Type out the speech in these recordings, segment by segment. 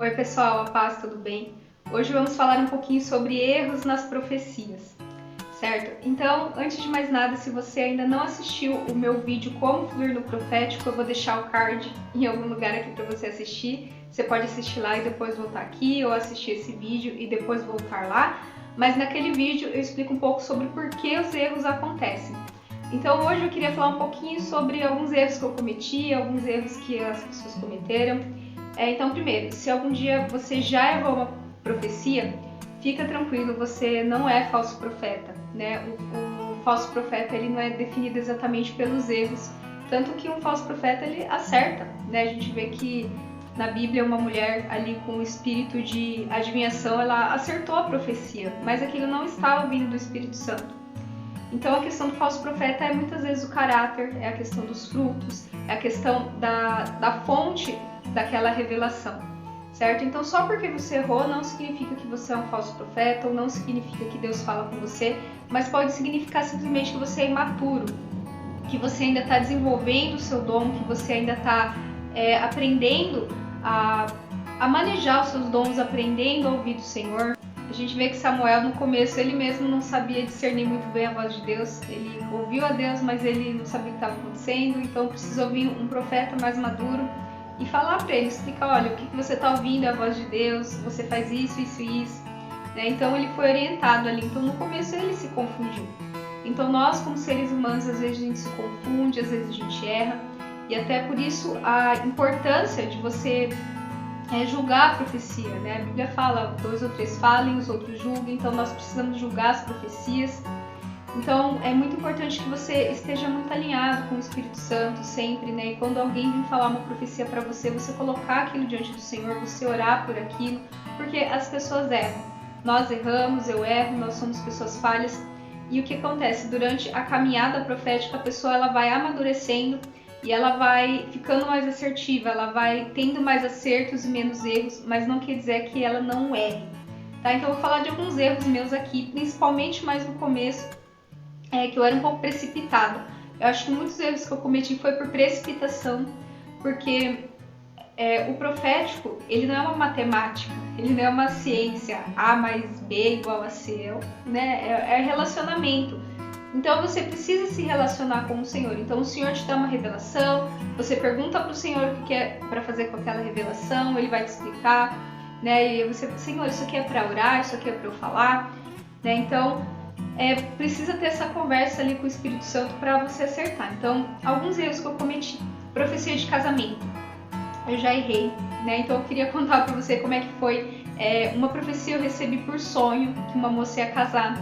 Oi pessoal, a paz, tudo bem? Hoje vamos falar um pouquinho sobre erros nas profecias, certo? Então, antes de mais nada, se você ainda não assistiu o meu vídeo Como Fluir no Profético, eu vou deixar o card em algum lugar aqui para você assistir. Você pode assistir lá e depois voltar aqui, ou assistir esse vídeo e depois voltar lá. Mas naquele vídeo eu explico um pouco sobre por que os erros acontecem. Então hoje eu queria falar um pouquinho sobre alguns erros que eu cometi, alguns erros que as pessoas cometeram. Então, primeiro, se algum dia você já errou uma profecia, fica tranquilo, você não é falso profeta, né? O falso profeta, ele não é definido exatamente pelos erros, tanto que um falso profeta, ele acerta, né? A gente vê que na Bíblia uma mulher ali com o espírito de adivinhação, ela acertou a profecia, mas aquilo não estava vindo do Espírito Santo. Então a questão do falso profeta é muitas vezes o caráter, é a questão dos frutos, é a questão da fonte daquela revelação, certo? Então só porque você errou não significa que você é um falso profeta, ou não significa que Deus fala com você, mas pode significar simplesmente que você é imaturo, que você ainda está desenvolvendo o seu dom, que você ainda está aprendendo a manejar os seus dons, aprendendo a ouvir do Senhor. A gente vê que Samuel, no começo, ele mesmo não sabia discernir muito bem a voz de Deus. Ele ouviu a Deus, mas ele não sabia o que estava acontecendo. Então precisou vir um profeta mais maduro e falar para ele, explicar, olha, o que você está ouvindo é a voz de Deus, você faz isso, isso e isso. Então ele foi orientado ali. Então no começo ele se confundiu. Então nós, como seres humanos, às vezes a gente se confunde, às vezes a gente erra. E até por isso a importância de você julgar a profecia, né? A Bíblia fala, 2 ou 3 falem, os outros julguem, então nós precisamos julgar as profecias. Então é muito importante que você esteja muito alinhado com o Espírito Santo sempre, né? E quando alguém vir falar uma profecia para você, você colocar aquilo diante do Senhor, você orar por aquilo, porque as pessoas erram. Nós erramos, eu erro, nós somos pessoas falhas. E o que acontece? Durante a caminhada profética, a pessoa ela vai amadurecendo e ela vai ficando mais assertiva, ela vai tendo mais acertos e menos erros, mas não quer dizer que ela não erre. Tá? Então eu vou falar de alguns erros meus aqui, principalmente mais no começo, que eu era um pouco precipitada. Eu acho que muitos erros que eu cometi foi por precipitação, porque o profético, ele não é uma matemática, ele não é uma ciência, A mais B igual a C, né? É relacionamento. Então você precisa se relacionar com o Senhor. Então o Senhor te dá uma revelação, você pergunta para o Senhor o que é para fazer com aquela revelação, Ele vai te explicar, né? E você, Senhor, isso aqui é para orar, isso aqui é para eu falar, né? Então precisa ter essa conversa ali com o Espírito Santo para você acertar. Então alguns erros que eu cometi: profecia de casamento, eu já errei, né? Então eu queria contar para você como é que foi. Uma profecia eu recebi por sonho, que uma moça ia casar.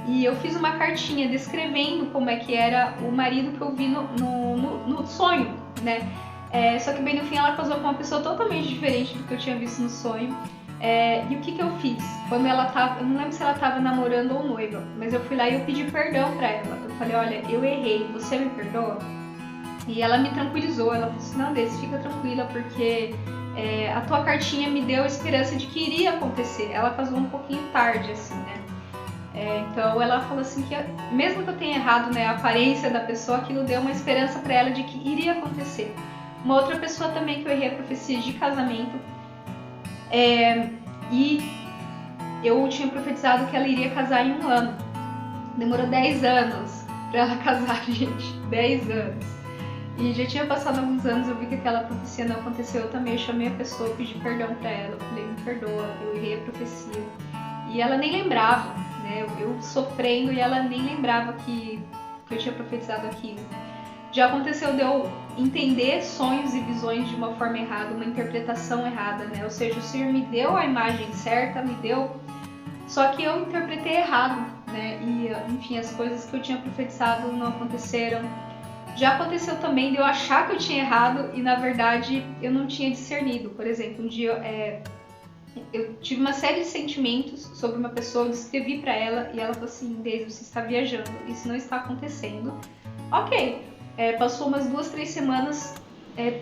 E eu fiz uma cartinha descrevendo como é que era o marido que eu vi no sonho, né? Só que bem no fim ela casou com uma pessoa totalmente diferente do que eu tinha visto no sonho. E o que eu fiz? Quando ela tava, eu não lembro se ela estava namorando ou noiva, mas eu fui lá e eu pedi perdão pra ela. Eu falei, olha, eu errei, você me perdoa? E ela me tranquilizou, ela falou assim, não, Deise, fica tranquila, porque a tua cartinha me deu a esperança de que iria acontecer. Ela casou um pouquinho tarde, assim, né? Então ela falou assim que mesmo que eu tenha errado, né, a aparência da pessoa, aquilo deu uma esperança para ela de que iria acontecer. Uma outra pessoa também que eu errei a profecia de casamento, e eu tinha profetizado que ela iria casar em 1 ano. Demorou 10 anos para ela casar, gente, 10 anos. E já tinha passado alguns anos, eu vi que aquela profecia não aconteceu, eu também chamei a pessoa, pedi perdão para ela, eu falei, me perdoa, eu errei a profecia. E ela nem lembrava, né? Eu sofrendo e ela nem lembrava que eu tinha profetizado aquilo. Já aconteceu de eu entender sonhos e visões de uma forma errada, uma interpretação errada, né? Ou seja, o Senhor me deu a imagem certa, me deu, só que eu interpretei errado, né? E, enfim, as coisas que eu tinha profetizado não aconteceram. Já aconteceu também de eu achar que eu tinha errado e, na verdade, eu não tinha discernido. Por exemplo, um dia eu tive uma série de sentimentos sobre uma pessoa, eu descrevi pra ela e ela falou assim, Deise, você está viajando, isso não está acontecendo. Ok, passou umas 2, 3 semanas,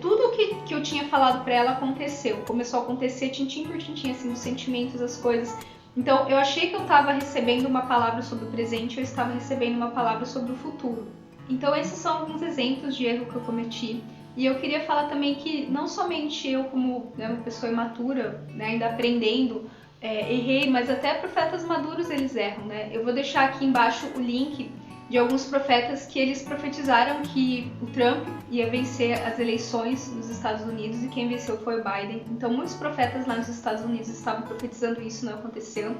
tudo que eu tinha falado pra ela aconteceu, começou a acontecer tintim por tintim, assim, os sentimentos, as coisas. Então eu achei que eu estava recebendo uma palavra sobre o presente, eu estava recebendo uma palavra sobre o futuro. Então esses são alguns exemplos de erro que eu cometi. E eu queria falar também que não somente eu, como, né, uma pessoa imatura, né, ainda aprendendo, errei, mas até profetas maduros eles erram, né? Eu vou deixar aqui embaixo o link de alguns profetas que eles profetizaram que o Trump ia vencer as eleições nos Estados Unidos e quem venceu foi o Biden. Então muitos profetas lá nos Estados Unidos estavam profetizando isso, não aconteceu.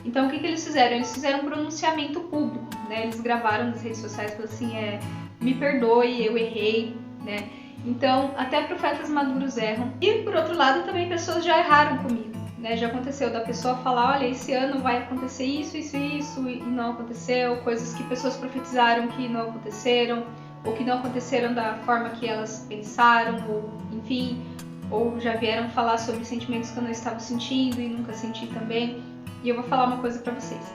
Então o que eles fizeram? Eles fizeram um pronunciamento público, né? Eles gravaram nas redes sociais, falaram assim, me perdoe, eu errei, né? Então até profetas maduros erram. E por outro lado também pessoas já erraram comigo, né? Já aconteceu da pessoa falar, olha, esse ano vai acontecer isso, isso e isso, e não aconteceu. Coisas que pessoas profetizaram que não aconteceram, ou que não aconteceram da forma que elas pensaram, ou enfim, ou já vieram falar sobre sentimentos que eu não estava sentindo e nunca senti também. E eu vou falar uma coisa pra vocês.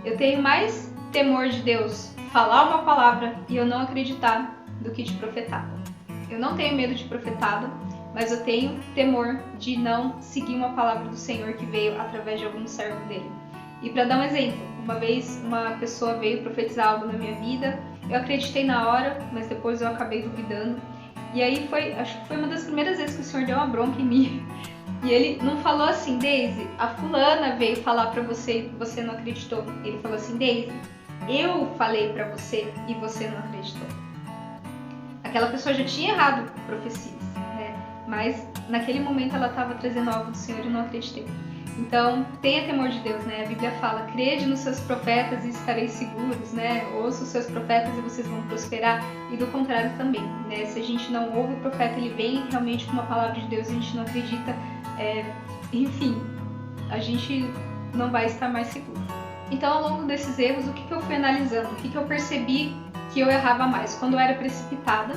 Eu tenho mais temor de Deus falar uma palavra e eu não acreditar do que de profetada. Eu não tenho medo de profetada, mas eu tenho temor de não seguir uma palavra do Senhor que veio através de algum servo dele. E para dar um exemplo, uma vez uma pessoa veio profetizar algo na minha vida, eu acreditei na hora, mas depois eu acabei duvidando. E aí acho que foi uma das primeiras vezes que o Senhor deu uma bronca em mim. E ele não falou assim, Deise, a fulana veio falar pra você e você não acreditou. Ele falou assim, Deise, eu falei pra você e você não acreditou. Aquela pessoa já tinha errado profecias, né? Mas naquele momento ela estava trazendo algo do Senhor e eu não acreditei. Então, tenha temor de Deus, né? A Bíblia fala, crede nos seus profetas e estareis seguros, né? Ouça os seus profetas e vocês vão prosperar. E do contrário também, né? Se a gente não ouve o profeta, ele vem realmente com uma palavra de Deus e a gente não acredita, enfim, a gente não vai estar mais seguro. Então, ao longo desses erros, o que eu fui analisando? O que eu percebi que eu errava mais? Quando eu era precipitada,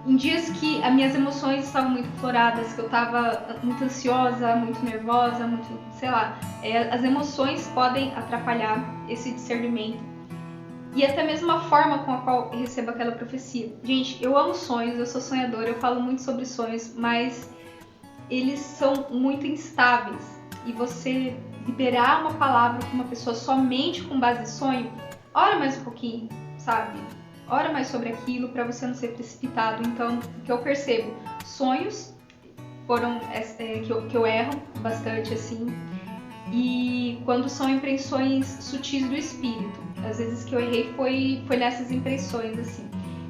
em dias que as minhas emoções estavam muito floradas, que eu estava muito ansiosa, muito nervosa, muito, sei lá, as emoções podem atrapalhar esse discernimento. E até mesmo a forma com a qual eu recebo aquela profecia. Gente, eu amo sonhos, eu sou sonhadora, eu falo muito sobre sonhos, mas eles são muito instáveis. E você liberar uma palavra para uma pessoa somente com base em sonho, ora mais um pouquinho, sabe? Ora mais sobre aquilo para você não ser precipitado. Então, o que eu percebo, sonhos foram que eu erro bastante assim. E quando são impressões sutis do espírito, às vezes que eu errei foi nessas impressões assim.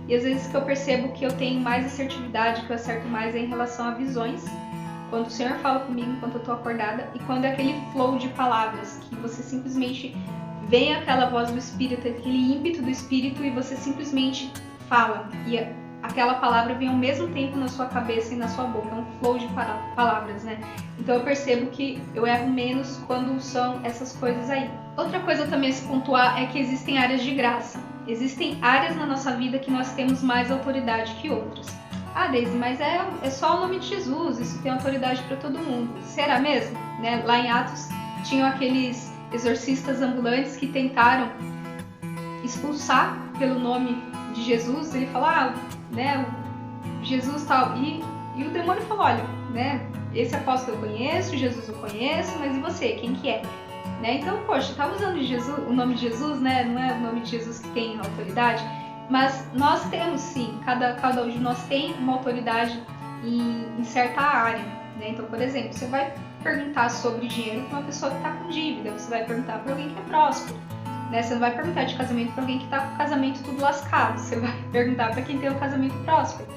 E às vezes que eu percebo que eu tenho mais assertividade, que eu acerto mais em relação a visões. Quando o Senhor fala comigo enquanto eu tô acordada e quando é aquele flow de palavras que você simplesmente vem aquela voz do Espírito, aquele ímpeto do Espírito e você simplesmente fala. E aquela palavra vem ao mesmo tempo na sua cabeça e na sua boca. É um flow de palavras, né? Então eu percebo que eu erro menos quando são essas coisas aí. Outra coisa também a se pontuar é que existem áreas de graça. Existem áreas na nossa vida que nós temos mais autoridade que outras. Ah, Deise, mas é só o nome de Jesus, isso tem autoridade para todo mundo. Será mesmo? Né? Lá em Atos tinham aqueles exorcistas ambulantes que tentaram expulsar pelo nome de Jesus. Ele falou, né, Jesus tal, e o demônio falou, olha, né, esse apóstolo eu conheço, Jesus eu conheço, mas e você, quem que é? Né? Então, poxa, tá usando o nome de Jesus, né? Não é o nome de Jesus que tem autoridade, mas nós temos sim, cada um de nós tem uma autoridade em certa área, né? Então, por exemplo, você vai perguntar sobre dinheiro para uma pessoa que está com dívida, você vai perguntar para alguém que é próspero, né? Você não vai perguntar de casamento para alguém que está com o casamento tudo lascado, você vai perguntar para quem tem o casamento próspero.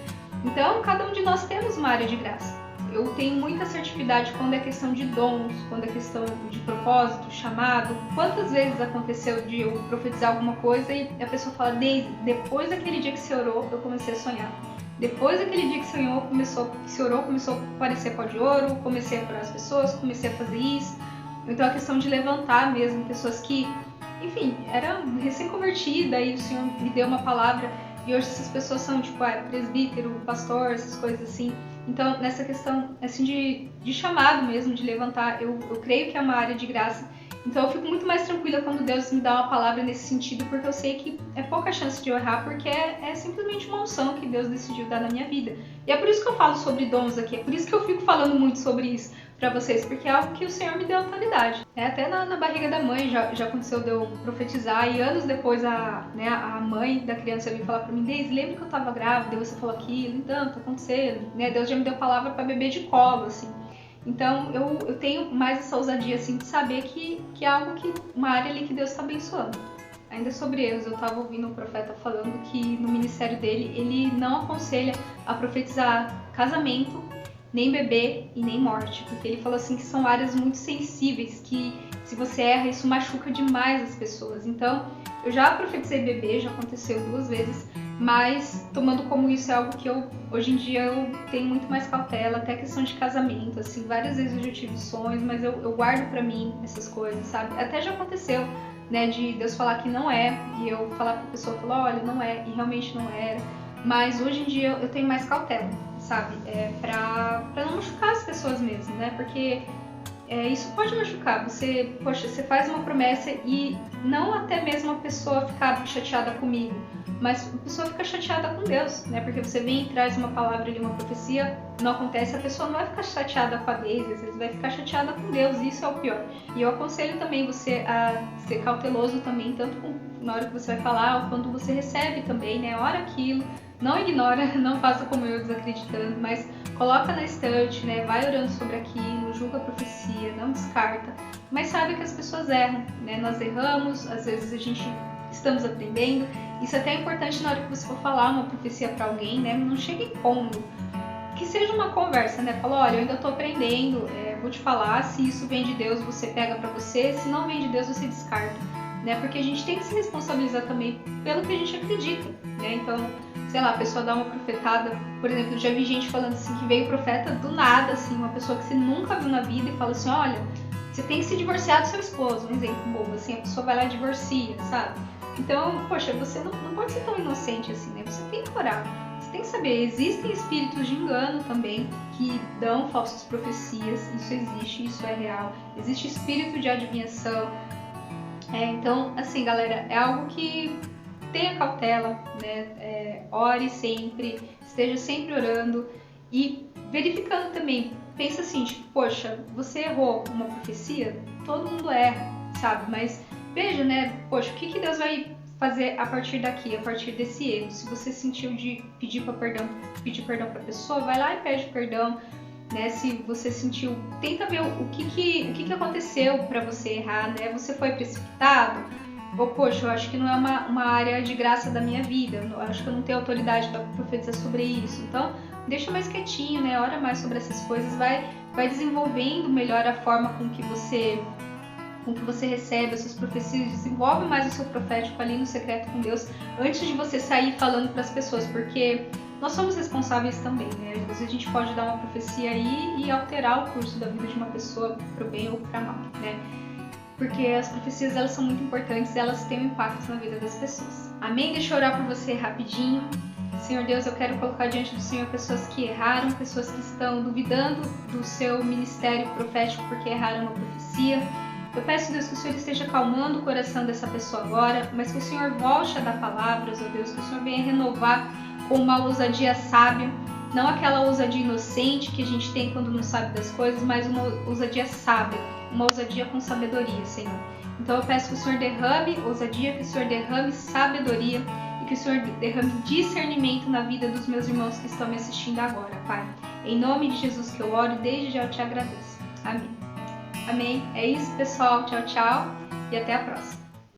Então, cada um de nós temos uma área de graça. Eu tenho muita assertividade quando é questão de dons, quando é questão de propósito, chamado. Quantas vezes aconteceu de eu profetizar alguma coisa e a pessoa fala, Deise, depois daquele dia que você orou, eu comecei a sonhar. Depois daquele dia que você orou, começou a aparecer pó de ouro, comecei a curar as pessoas, comecei a fazer isso. Então a questão de levantar mesmo pessoas que, enfim, eram recém-convertidas e o Senhor me deu uma palavra e hoje essas pessoas são tipo presbítero, pastor, essas coisas assim. Então nessa questão assim de chamado mesmo, de levantar, eu creio que é uma área de graça Então eu fico muito mais tranquila quando Deus me dá uma palavra nesse sentido, porque eu sei que é pouca chance de eu errar, porque é simplesmente uma unção que Deus decidiu dar na minha vida. E é por isso que eu falo sobre dons aqui, é por isso que eu fico falando muito sobre isso para vocês, porque é algo que o Senhor me deu autoridade. Até na barriga da mãe já aconteceu de eu profetizar, e anos depois a mãe da criança veio falar para mim: Deise, lembra que eu tava grávida, você falou aquilo, então tá acontecendo, né? Deus já me deu palavra para bebê de colo, assim. Então eu tenho mais essa ousadia assim de saber que é algo que uma área ali que Deus está abençoando. Ainda sobre erros, eu estava ouvindo um profeta falando que no ministério dele ele não aconselha a profetizar casamento, nem bebê e nem morte, porque ele falou assim que são áreas muito sensíveis, que se você erra isso machuca demais as pessoas. Então eu já profetizei bebê, já aconteceu 2 vezes, mas tomando como isso é algo que hoje em dia eu tenho muito mais cautela, até questão de casamento, assim, várias vezes eu já tive sonhos, mas eu guardo pra mim essas coisas, sabe? Até já aconteceu, né, de Deus falar que não é, e eu falar pra pessoa, falar, olha, não é, e realmente não era, mas hoje em dia eu tenho mais cautela, sabe? Pra não machucar as pessoas mesmo, né? Porque isso pode machucar. Você faz uma promessa e não até mesmo a pessoa ficar chateada comigo, mas a pessoa fica chateada com Deus, né? Porque você vem e traz uma palavra ali, uma profecia, não acontece, a pessoa não vai ficar chateada com a Deise, às vezes vai ficar chateada com Deus, e isso é o pior. E eu aconselho também você a ser cauteloso também, tanto na hora que você vai falar, ou quando você recebe também, né? Ora aquilo, não ignora, não faça como eu, desacreditando, mas coloca na estante, né? Vai orando sobre aquilo, julga a profecia, não descarta, mas sabe que as pessoas erram, né? Nós erramos, às vezes estamos aprendendo. Isso até é importante na hora que você for falar uma profecia para alguém, né? Não chegue impondo, que seja uma conversa, né? Fala, olha, eu ainda tô aprendendo, vou te falar, se isso vem de Deus, você pega para você, se não vem de Deus, você descarta, né? Porque a gente tem que se responsabilizar também pelo que a gente acredita, né? Então, sei lá, a pessoa dá uma profetada, por exemplo, eu já vi gente falando assim, que veio profeta do nada, assim, uma pessoa que você nunca viu na vida e fala assim, olha, você tem que se divorciar do seu esposo, um exemplo bobo, assim, a pessoa vai lá e divorcia, sabe? Então, poxa, você não pode ser tão inocente assim, né? Você tem que orar, você tem que saber, existem espíritos de engano também, que dão falsas profecias, isso existe, isso é real, existe espírito de adivinhação, então, assim, galera, é algo que tenha cautela, né? Ore sempre, esteja sempre orando e verificando também. Pensa assim, tipo, poxa, você errou uma profecia? Todo mundo erra, sabe? Mas veja, né? Poxa, o que Deus vai fazer a partir daqui, a partir desse erro? Se você sentiu de pedir perdão para a pessoa, vai lá e pede perdão. Né, se você sentiu, tenta ver o que aconteceu para você errar, né? Você foi precipitado? Ou, poxa, eu acho que não é uma área de graça da minha vida, eu acho que eu não tenho autoridade para profetizar sobre isso. Então, deixa mais quietinho, né? Ora mais sobre essas coisas, vai desenvolvendo melhor a forma com que você recebe as suas profecias, desenvolve mais o seu profético ali no secreto com Deus, antes de você sair falando para as pessoas, porque nós somos responsáveis também, né? Às vezes a gente pode dar uma profecia aí e alterar o curso da vida de uma pessoa para o bem ou para mal, né? Porque as profecias, elas são muito importantes, elas têm um impacto na vida das pessoas. Amém? Deixa eu orar por você rapidinho. Senhor Deus, eu quero colocar diante do Senhor pessoas que erraram, pessoas que estão duvidando do seu ministério profético porque erraram uma profecia. Eu peço, Deus, que o Senhor esteja acalmando o coração dessa pessoa agora, mas que o Senhor volte a dar palavras, ó Deus, que o Senhor venha renovar com uma ousadia sábia, não aquela ousadia inocente que a gente tem quando não sabe das coisas, mas uma ousadia sábia, uma ousadia com sabedoria, Senhor. Então eu peço que o Senhor derrame ousadia, que o Senhor derrame sabedoria e que o Senhor derrame discernimento na vida dos meus irmãos que estão me assistindo agora, Pai. Em nome de Jesus que eu oro, desde já eu te agradeço. Amém. Amém. É isso, pessoal. Tchau, tchau e até a próxima.